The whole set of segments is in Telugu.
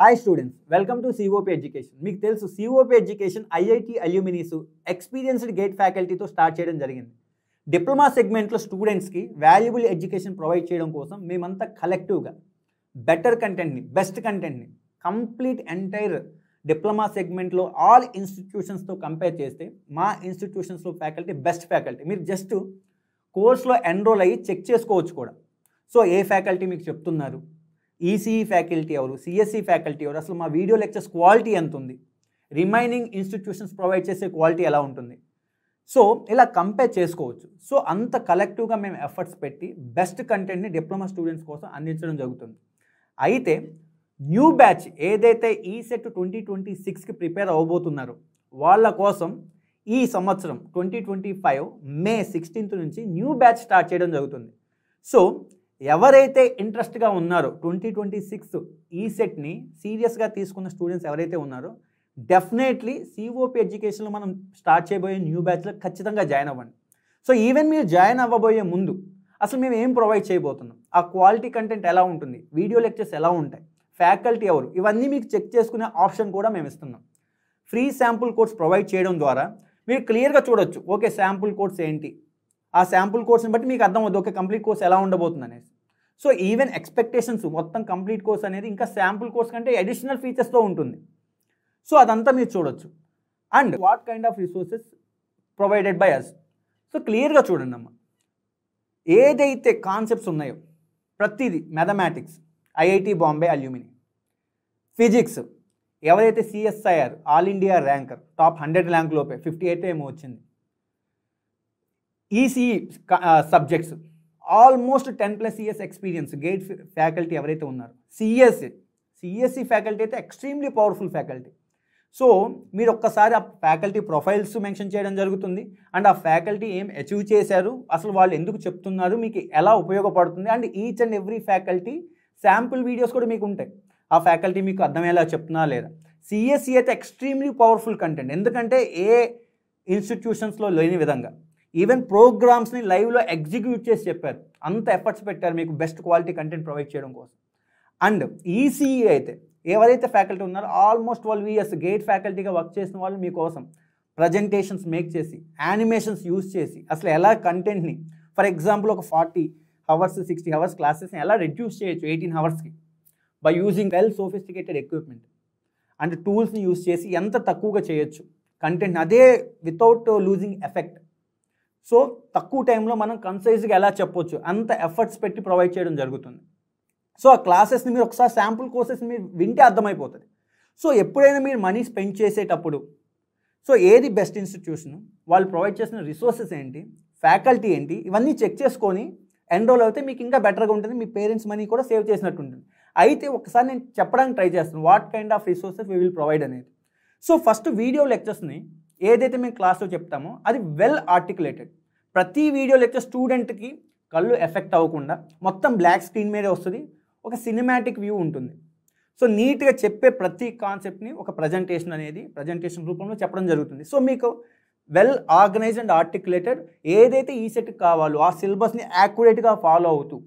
Hi students, welcome to COP education. మీకు తెలుసు COP education IIT alumni experienced GATE ఫ్యాకల్టీతో స్టార్ట్ చేయడం జరిగింది. డిప్లొమా సెగ్మెంట్లో స్టూడెంట్స్కి వాల్యుబుల్ ఎడ్యుకేషన్ ప్రొవైడ్ చేయడం కోసం మేమంతా కలెక్టివ్గా బెటర్ కంటెంట్ని, బెస్ట్ కంటెంట్ని కంప్లీట్ ఎంటైర్ డిప్లొమా సెగ్మెంట్లో ఆల్ ఇన్స్టిట్యూషన్స్తో కంపేర్ చేస్తే మా ఇన్స్టిట్యూషన్స్లో ఫ్యాకల్టీ బెస్ట్ ఫ్యాకల్టీ. మీరు జస్ట్ కోర్స్లో ఎన్రోల్ అయ్యి చెక్ చేసుకోవచ్చు కూడా. సో ఏ ఫ్యాకల్టీ మీకు చెప్తున్నారు, ఈసీఈ ఫ్యాకల్టీ ఎవరు, సిఎస్ఈ ఫ్యాకల్టీ ఎవరు, అసలు మా వీడియో లెక్చర్స్ క్వాలిటీ ఎంత ఉంది, రిమైనింగ్ ఇన్స్టిట్యూషన్స్ ప్రొవైడ్ చేసే క్వాలిటీ ఎలా ఉంటుంది, సో ఇలా కంపేర్ చేసుకోవచ్చు. సో అంత కలెక్టివ్గా మేము ఎఫర్ట్స్ పెట్టి బెస్ట్ కంటెంట్ని డిప్లొమా స్టూడెంట్స్ కోసం అందించడం జరుగుతుంది. అయితే న్యూ బ్యాచ్ ఏదైతే ఈసెట్ 2026కి ప్రిపేర్ అవ్వబోతున్నారో వాళ్ళ కోసం ఈ సంవత్సరం 2025 మే 16th నుంచి న్యూ బ్యాచ్ స్టార్ట్ చేయడం జరుగుతుంది. సో ఎవరైతే ఇంట్రెస్ట్గా ఉన్నారో 2026 ఈసెట్ని సీరియస్గా తీసుకున్న స్టూడెంట్స్ ఎవరైతే ఉన్నారో డెఫినెట్లీ సిఓపి ఎడ్యుకేషన్లో మనం స్టార్ట్ చేయబోయే న్యూ బ్యాచ్లో ఖచ్చితంగా జాయిన్ అవ్వండి. సో ఈవెన్ మీరు జాయిన్ అవ్వబోయే ముందు అసలు మేము ఏం ప్రొవైడ్ చేయబోతున్నాం, ఆ క్వాలిటీ కంటెంట్ ఎలా ఉంటుంది, వీడియో లెక్చర్స్ ఎలా ఉంటాయి, ఫ్యాకల్టీ ఎవరు, ఇవన్నీ మీకు చెక్ చేసుకునే ఆప్షన్ కూడా మేము ఇస్తున్నాం. ఫ్రీ శాంపుల్ కోర్స్ ప్రొవైడ్ చేయడం ద్వారా మీరు క్లియర్గా చూడొచ్చు, ఓకే శాంపుల్ కోర్స్ ఏంటి, ఆ శాంపుల్ కోర్స్ని బట్టి మీకు అర్థం అవుతుంది ఓకే కంప్లీట్ కోర్స్ ఎలా ఉండబోతుంది అనేసి. సో ఈవెన్ ఎక్స్పెక్టేషన్స్ మొత్తం కంప్లీట్ కోర్స్ అనేది ఇంకా శాంపుల్ కోర్స్ కంటే అడిషనల్ ఫీచర్స్తో ఉంటుంది. సో అదంతా మీరు చూడొచ్చు. And what kind of resources provided by us. So క్లియర్గా చూడండి అమ్మ, ఏదైతే కాన్సెప్ట్స్ ఉన్నాయో ప్రతిదీ, mathematics IIT Bombay alumni, physics ఎవరైతే CSIR all India ranker top 100 rank లోపే 58 ఏమో వచ్చింది, ECE subjects almost 10+ years experience GATE faculty ఎవరైతే ఉన్నారో, సిఎస్సి ఫ్యాకల్టీ అయితే ఎక్స్ట్రీమ్లీ పవర్ఫుల్ ఫ్యాకల్టీ. సో మీరు ఒక్కసారి ఆ ఫ్యాకల్టీ ప్రొఫైల్స్ మెన్షన్ చేయడం జరుగుతుంది. అండ్ ఆ ఫ్యాకల్టీ ఏం అచీవ్ చేశారు, అసలు వాళ్ళు ఎందుకు చెప్తున్నారు, మీకు ఎలా ఉపయోగపడుతుంది, and each and every faculty sample videos కూడా మీకు ఉంటాయి, ఆ ఫ్యాకల్టీ మీకు అర్థమయ్యేలా చెప్తున్నా లేదా. సిఎస్సి అయితే ఎక్స్ట్రీమ్లీ పవర్ఫుల్ కంటెంట్, ఎందుకంటే ఏ ఇన్స్టిట్యూషన్స్లో లేని విధంగా ఈవెన్ ప్రోగ్రామ్స్ని లైవ్లో ఎగ్జిక్యూట్ చేసి చెప్పారు, అంత ఎఫర్ట్స్ పెట్టారు మీకు బెస్ట్ క్వాలిటీ కంటెంట్ ప్రొవైడ్ చేయడం కోసం. అండ్ ఈసీఈ అయితే ఎవరైతే ఫ్యాకల్టీ ఉన్నారో ఆల్మోస్ట్ 12 years గేట్ ఫ్యాకల్టీగా వర్క్ చేసిన వాళ్ళు మీకోసం ప్రజెంటేషన్స్ మేక్ చేసి, యానిమేషన్స్ యూజ్ చేసి అసలు ఎలా కంటెంట్ని, ఫర్ ఎగ్జాంపుల్ ఒక 40 hours 60 hours క్లాసెస్ని ఎలా రెడ్యూస్ చేయొచ్చు 18 hours by using well sophisticated equipment and టూల్స్ని యూజ్ చేసి ఎంత తక్కువగా చేయొచ్చు కంటెంట్, అదే వితౌట్ లూజింగ్ ఎఫెక్ట్. సో తక్కువ టైంలో మనం కన్సైజ్గా ఎలా చెప్పొచ్చు అంత ఎఫర్ట్స్ పెట్టి ప్రొవైడ్ చేయడం జరుగుతుంది. సో ఆ క్లాసెస్ని మీరు ఒకసారి శాంపుల్ కోర్సెస్ని మీరు వింటే అర్థమైపోతుంది. సో ఎప్పుడైనా మీరు మనీ స్పెండ్ చేసేటప్పుడు సో ఏది బెస్ట్ ఇన్స్టిట్యూషన్, వాళ్ళు ప్రొవైడ్ చేసిన రిసోర్సెస్ ఏంటి, ఫ్యాకల్టీ ఏంటి, ఇవన్నీ చెక్ చేసుకొని ఎన్రోల్ అయితే మీకు ఇంకా బెటర్గా ఉంటుంది, మీ పేరెంట్స్ మనీ కూడా సేవ్ చేసినట్టు ఉంటుంది. అయితే ఒకసారి నేను చెప్పడానికి ట్రై చేస్తాను what kind of resources we will provide అనేది. సో ఫస్ట్ వీడియో లెక్చర్స్ని ఏదైతే మేము క్లాస్లో చెప్తామో అది వెల్ ఆర్టికులేటెడ్. ప్రతి వీడియో లెక్చర్ స్టూడెంట్కి కళ్ళు ఎఫెక్ట్ అవ్వకుండా మొత్తం బ్లాక్ స్క్రీన్ మీదే వస్తుంది, ఒక సినిమాటిక్ వ్యూ ఉంటుంది. సో నీట్గా చెప్పే ప్రతి కాన్సెప్ట్ని ఒక ప్రజెంటేషన్ రూపంలో చెప్పడం జరుగుతుంది. సో మీకు వెల్ ఆర్గనైజ్డ్ అండ్ ఆర్టికులేటెడ్ ఏదైతే ఈ సెట్కి కావాలో ఆ సిలబస్ని యాక్యురేట్గా ఫాలో అవుతూ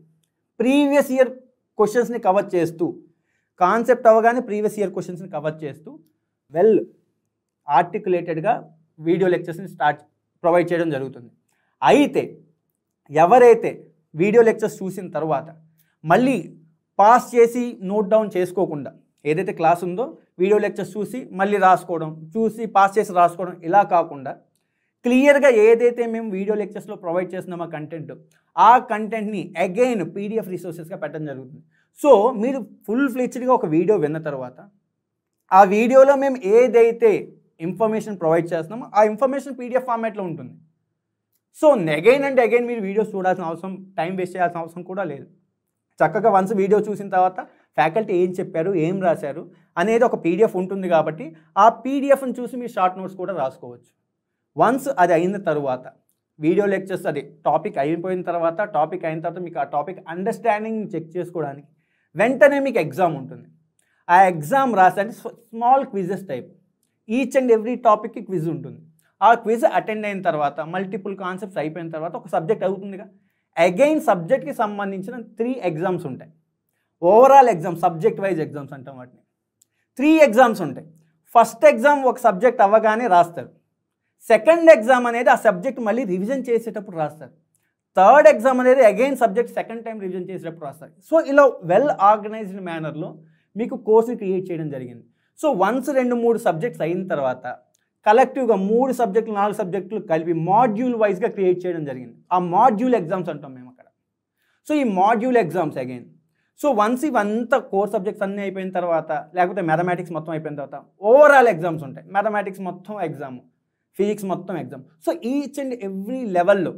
ప్రీవియస్ ఇయర్ క్వశ్చన్స్ని కవర్ చేస్తూ, కాన్సెప్ట్ అవ్వగానే ప్రీవియస్ ఇయర్ క్వశ్చన్స్ని కవర్ చేస్తూ వెల్ ఆర్టికులేటెడ్గా వీడియో లెక్చర్స్ని ప్రొవైడ్ చేయడం జరుగుతుంది. అయితే ఎవరైతే వీడియో లెక్చర్స్ చూసిన తర్వాత మళ్ళీ పాస్ చేసి నోట్ డౌన్ చేసుకోకుండా, ఏదైతే క్లాస్ ఉందో వీడియో లెక్చర్స్ చూసి మళ్ళీ రాసుకోవడం, చూసి పాస్ చేసి రాసుకోవడం, ఇలా కాకుండా క్లియర్గా ఏదైతే మేము వీడియో లెక్చర్స్లో ప్రొవైడ్ చేస్తున్నామో కంటెంట్, ఆ కంటెంట్ని అగైన్ పీడిఎఫ్ రిసోర్సెస్గా పెట్టడం జరుగుతుంది. సో మీరు ఫుల్ ఫ్లెడ్జ్డ్గా ఒక వీడియో విన్న తర్వాత ఆ వీడియోలో మేము ఏదైతే ఇన్ఫర్మేషన్ ప్రొవైడ్ చేస్తున్నామో ఆ ఇన్ఫర్మేషన్ పీడిఎఫ్ ఫార్మాట్లో ఉంటుంది. సో అగైన్ అండ్ అగైన్ మీరు వీడియోస్ చూడాల్సిన అవసరం, టైం వేస్ట్ చేయాల్సిన అవసరం కూడా లేదు. చక్కగా వన్స్ వీడియో చూసిన తర్వాత ఫ్యాకల్టీ ఏం చెప్పారు, ఏం రాశారు అనేది ఒక పీడిఎఫ్ ఉంటుంది కాబట్టి ఆ పీడిఎఫ్ని చూసి మీరు షార్ట్ నోట్స్ కూడా రాసుకోవచ్చు. వన్స్ అది అయిన తర్వాత వీడియో లెక్చర్స్ అది టాపిక్ అయిపోయిన తర్వాత మీకు ఆ టాపిక్ అండర్స్టాండింగ్ చెక్ చేసుకోవడానికి వెంటనే మీకు ఎగ్జామ్ ఉంటుంది. ఆ ఎగ్జామ్ రాసంటే small quizzes type, each and every టాపిక్కి క్విజ్ ఉంటుంది. ఆ క్విజ్ అటెండ్ అయిన తర్వాత మల్టిపుల్ కాన్సెప్ట్స్ అయిపోయిన తర్వాత ఒక సబ్జెక్ట్ అవుతుందిగా, అగైన్ సబ్జెక్ట్కి సంబంధించిన 3 ఎగ్జామ్స్ ఉంటాయి. Overall exam, subject wise exams అంటాం వాటిని. 3 ఎగ్జామ్స్ ఉంటాయి. ఫస్ట్ ఎగ్జామ్ ఒక సబ్జెక్ట్ అవ్వగానే రాస్తారు. సెకండ్ ఎగ్జామ్ అనేది ఆ సబ్జెక్ట్ మళ్ళీ రివిజన్ చేసేటప్పుడు రాస్తారు. థర్డ్ ఎగ్జామ్ అనేది again subject second time revision చేసేటప్పుడు రాస్తారు. సో ఇలా వెల్ ఆర్గనైజ్డ్ మేనర్లో మీకు కోర్సుని క్రియేట్ చేయడం జరిగింది. సో వన్స్ 2-3 సబ్జెక్ట్స్ అయిన తర్వాత కలెక్టివ్గా 3 సబ్జెక్టులు 4 సబ్జెక్టులు కలిపి మాడ్యూల్ వైజ్గా క్రియేట్ చేయడం జరిగింది. ఆ మాడ్యూల్ ఎగ్జామ్స్ అంటాం మేము అక్కడ. సో ఈ module exams again so once ఇవంతా కోర్ సబ్జెక్ట్స్ అన్నీ అయిపోయిన తర్వాత లేకపోతే మ్యాథమెటిక్స్ మొత్తం అయిపోయిన తర్వాత ఓవరాల్ ఎగ్జామ్స్ ఉంటాయి. మ్యాథమెటిక్స్ మొత్తం ఎగ్జామ్, ఫిజిక్స్ మొత్తం exam. So each and every లెవెల్లో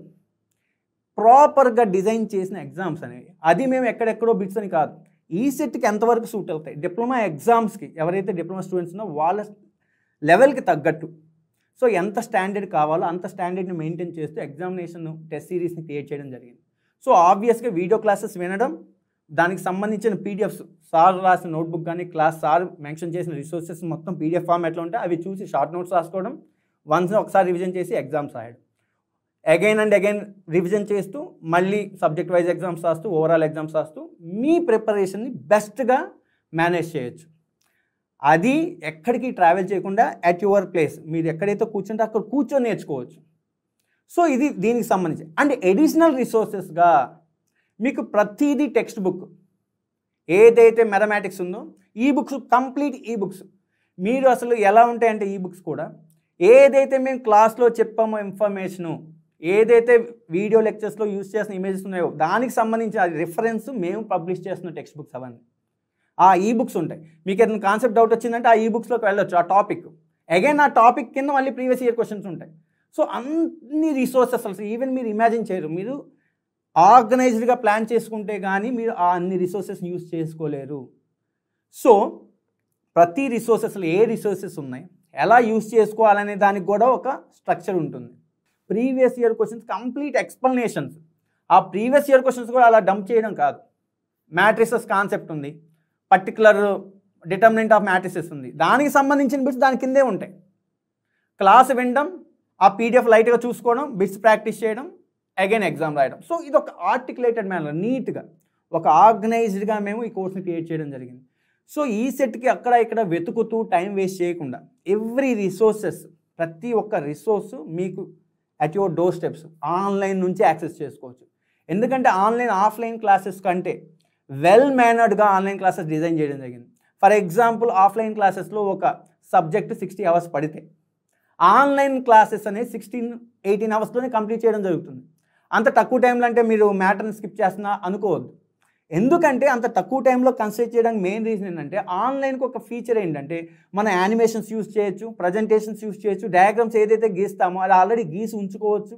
ప్రాపర్గా డిజైన్ చేసిన ఎగ్జామ్స్ అనేవి. అది మేము ఎక్కడెక్కడో బిట్స్ అని కాదు, ఈ సెట్కి ఎంతవరకు సూట్ అవుతాయి, డిప్లొమా ఎగ్జామ్స్కి ఎవరైతే డిప్లొమా స్టూడెంట్స్ ఉన్నో వాళ్ళ లెవెల్కి తగ్గట్టు సో ఎంత స్టాండర్డ్ కావాలో అంత స్టాండర్డ్ని మెయింటైన్ చేస్తూ ఎగ్జామినేషన్ టెస్ట్ సిరీస్ని క్రియేట్ చేయడం జరిగింది. సో ఆబ్వియస్గా వీడియో క్లాసెస్ వినడం, దానికి సంబంధించిన పీడిఎఫ్స్, సార్ రాసిన నోట్బుక్ కానీ సార్ మెన్షన్ చేసిన రిసోర్సెస్ మొత్తం పీడిఎఫ్ ఫార్మాట్లో ఉంటాయి. అవి చూసి షార్ట్ నోట్స్ రాసుకోవడం, వన్స్ ఒకసారి రివిజన్ చేసి ఎగ్జామ్స్ రాయడం, అగైన్ అండ్ అగైన్ రివిజన్ చేస్తూ మళ్ళీ సబ్జెక్ట్ వైజ్ ఎగ్జామ్స్ రాస్తూ ఓవరాల్ ఎగ్జామ్స్ రాస్తూ మీ ప్రిపరేషన్ని బెస్ట్గా మేనేజ్ చేయొచ్చు. అది ఎక్కడికి ట్రావెల్ చేయకుండా అట్ యువర్ ప్లేస్ మీరు ఎక్కడైతే కూర్చుంటే అక్కడ కూర్చొని నేర్చుకోవచ్చు. సో ఇది దీనికి సంబంధించి. అండ్ ఎడిషనల్ రిసోర్సెస్గా మీకు ప్రతిదీ టెక్స్ట్ బుక్ ఏదైతే మ్యాథమెటిక్స్ ఉందో ఈ బుక్స్ కంప్లీట్ ఈ బుక్స్ మీరు అసలు ఎలా ఉంటాయంటే ఈ బుక్స్ కూడా ఏదైతే మేము క్లాస్లో చెప్పామో ఇన్ఫర్మేషను, ఏదైతే వీడియో లెక్చర్స్లో యూజ్ చేసిన ఇమేజెస్ ఉన్నాయో దానికి సంబంధించిన రిఫరెన్స్ మేము పబ్లిష్ చేస్తున్న టెక్స్ట్ బుక్స్ అవన్నీ ఆ ఈ బుక్స్ ఉంటాయి. మీకు ఏదైనా కాన్సెప్ట్ డౌట్ వచ్చిందంటే ఆ ఈ బుక్స్లోకి వెళ్ళొచ్చు. ఆ టాపిక్ అగైన్ ఆ టాపిక్ కింద మళ్ళీ ప్రీవియస్ ఇయర్ క్వశ్చన్స్ ఉంటాయి. సో అన్ని రిసోర్సెస్ అసలు ఈవెన్ మీరు ఇమాజిన్ చేయరు. మీరు ఆర్గనైజ్డ్గా ప్లాన్ చేసుకుంటే కానీ మీరు ఆ అన్ని రిసోర్సెస్ యూజ్ చేసుకోలేరు. సో ప్రతి రిసోర్సెస్లో ఏ రిసోర్సెస్ ఉన్నాయి, ఎలా యూజ్ చేసుకోవాలనే దానికి కూడా ఒక స్ట్రక్చర్ ఉంటుంది. Previous year questions complete explanations. ఆ ప్రీవియస్ ఇయర్ క్వశ్చన్స్ కూడా అలా డంప్ చేయడం కాదు. మ్యాట్రిసెస్ కాన్సెప్ట్ ఉంది, పర్టికులర్ డిటర్మినెంట్ ఆఫ్ మ్యాట్రిసెస్ ఉంది, దానికి సంబంధించిన బిట్స్ దాని కిందే ఉంటాయి. క్లాస్ వినడం, ఆ పీడిఎఫ్ లైట్గా చూసుకోవడం, బిట్స్ ప్రాక్టీస్ చేయడం, అగైన్ ఎగ్జామ్ రాయడం. సో ఇది ఒక ఆర్టికులేటెడ్ మేనర్, నీట్గా ఒక ఆర్గనైజ్డ్గా మేము ఈ కోర్స్ని క్రియేట్ చేయడం జరిగింది. సో ఈ సెట్కి అక్కడ ఇక్కడ వెతుకుతూ టైం వేస్ట్ చేయకుండా ఎవ్రీ రిసోర్సెస్, ప్రతి ఒక్క రిసోర్స్ మీకు at your door steps online నుంచి యాక్సెస్ చేసుకోవచ్చు. ఎందుకంటే ఆన్లైన్ ఆఫ్లైన్ క్లాసెస్ కంటే వెల్ మేనర్డ్గా ఆన్లైన్ క్లాసెస్ డిజైన్ చేయడం జరిగింది. ఫర్ ఎగ్జాంపుల్ ఆఫ్లైన్ క్లాసెస్లో ఒక సబ్జెక్ట్ 60 అవర్స్ పడితే ఆన్లైన్ క్లాసెస్ అనేది 16-18 అవర్స్లోనే కంప్లీట్ చేయడం జరుగుతుంది. అంత తక్కువ టైంలో అంటే మీరు మ్యాటర్ని స్కిప్ చేస్తున్నా అనుకోవద్దు. ఎందుకంటే అంత తక్కువ టైంలో కన్సిడర్ చేయడానికి మెయిన్ రీజన్ ఏంటంటే ఆన్లైన్కి ఒక ఫీచర్ ఏంటంటే మన యానిమేషన్స్ యూస్ చేయొచ్చు, ప్రజెంటేషన్స్ యూస్ చేయొచ్చు, డయాగ్రామ్స్ ఏదైతే గీస్తామో అది ఆల్రెడీ గీసి ఉంచుకోవచ్చు.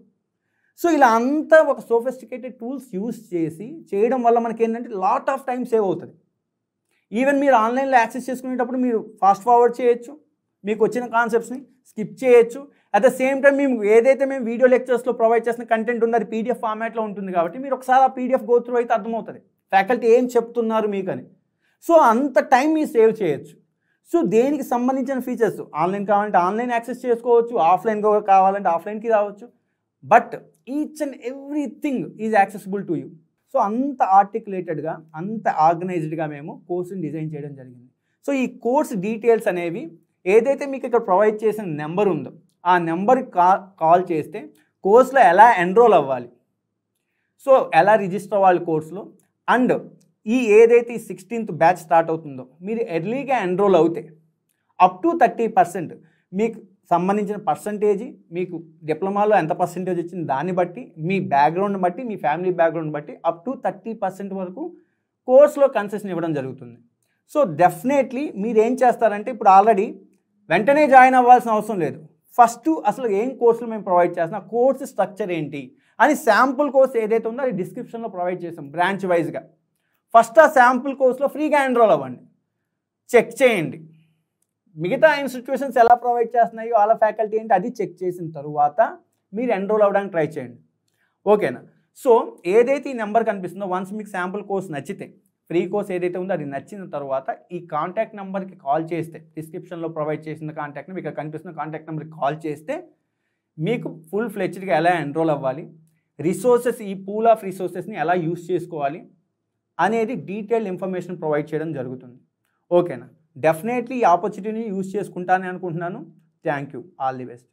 సో ఇలా అంతా ఒక సోఫిస్టికేటెడ్ టూల్స్ యూస్ చేసి చేయడం వల్ల మనకి ఏంటంటే లాట్ ఆఫ్ టైం సేవ్ అవుతుంది. ఈవెన్ మీరు ఆన్లైన్లో యాక్సెస్ చేసుకునేటప్పుడు మీరు ఫాస్ట్ ఫార్వర్డ్ చేయొచ్చు, మీకు వచ్చిన కాన్సెప్ట్స్ని స్కిప్ చేయొచ్చు. అట్ ద సేమ్ టైం మేము ఏదైతే మేము వీడియో లెక్చర్స్లో ప్రొవైడ్ చేసిన కంటెంట్ ఉంది అది పీడిఎఫ్ ఫార్మాట్లో ఉంటుంది కాబట్టి మీరు ఒకసారి ఆ పీడిఎఫ్ గో త్రూ అయితే అర్థమవుతుంది ఫ్యాకల్టీ ఏం చెప్తున్నారు మీకని. సో అంత టైం మీరు సేవ్ చేయొచ్చు. సో దేనికి సంబంధించిన ఫీచర్స్ ఆన్లైన్ కావాలంటే ఆన్లైన్ యాక్సెస్ చేసుకోవచ్చు, ఆఫ్లైన్ కావాలంటే ఆఫ్లైన్కి రావచ్చు. But each and everything is accessible to you. So అంత ఆర్టికులేటెడ్గా అంత ఆర్గనైజ్డ్గా మేము కోర్సుని డిజైన్ చేయడం జరిగింది. సో ఈ కోర్స్ డీటెయిల్స్ అనేవి ఏదైతే మీకు ఇక్కడ ప్రొవైడ్ చేసిన నెంబర్ ఉందో ఆ నెంబర్కి కాల్ చేస్తే కోర్సులో ఎలా ఎన్రోల్ అవ్వాలి, సో ఎలా రిజిస్టర్ అవ్వాలి కోర్సులో, అండ్ ఈ ఏదైతే 16th బ్యాచ్ స్టార్ట్ అవుతుందో మీరు ఎర్లీగా ఎన్రోల్ అవుతే అప్ టు 30% మీకు సంబంధించిన పర్సంటేజ్, మీకు డిప్లొమాలో ఎంత పర్సంటేజ్ వచ్చింది దాన్ని బట్టి, మీ బ్యాక్గ్రౌండ్ బట్టి, మీ ఫ్యామిలీ బ్యాక్గ్రౌండ్ బట్టి అప్ టు 30% వరకు కోర్సులో కన్సెషన్ ఇవ్వడం జరుగుతుంది. సో డెఫినెట్లీ మీరు ఏం చేస్తారంటే ఇప్పుడు ఆల్రెడీ వెంటనే జాయిన్ అవ్వాల్సిన అవసరం లేదు. ఫస్ట్ అసలు ఏం కోర్సులు మేము ప్రొవైడ్ చేస్తున్నాం, కోర్సు స్ట్రక్చర్ ఏంటి అని శాంపుల్ కోర్స్ ఏదైతే ఉందో అది డిస్క్రిప్షన్లో ప్రొవైడ్ చేసాం బ్రాంచ్ వైజ్గా. ఫస్ట్ ఆ శాంపుల్ కోర్సులో ఫ్రీగా ఎన్రోల్ అవ్వండి, చెక్ చేయండి. మిగతా ఇన్స్టిట్యూషన్స్ ఎలా ప్రొవైడ్ చేస్తున్నాయో వాళ్ళ ఫ్యాకల్టీ ఏంటి అది చెక్ చేసిన తర్వాత మీరు ఎన్రోల్ అవ్వడానికి ట్రై చేయండి. ఓకేనా? సో ఏదైతే ఈ నెంబర్ కనిపిస్తుందో వన్స్ మీకు శాంపుల్ కోర్స్ నచ్చితే, ఫ్రీ కోర్స్ ఏదైతే ఉందో అది నచ్చిన తర్వాత ఈ కాంటాక్ట్ నెంబర్కి కాల్ చేస్తే, డిస్క్రిప్షన్లో ప్రొవైడ్ చేసిన కాంటాక్ట్ మీకు కనిపిస్తున్న కాంటాక్ట్ నెంబర్కి కాల్ చేస్తే మీకు ఫుల్ ఫ్లెడ్జ్డ్గా ఎలా ఎన్రోల్ అవ్వాలి, రిసోర్సెస్ ఈ పూల్ ఆఫ్ రిసోర్సెస్ని ఎలా యూస్ చేసుకోవాలి అనేది డీటెయిల్డ్ ఇన్ఫర్మేషన్ ప్రొవైడ్ చేయడం జరుగుతుంది. ఓకేనా? డెఫినెట్లీ ఈ ఆపర్చునిటీని యూజ్ చేసుకుంటానని అనుకుంటున్నాను. Thank you. All the best.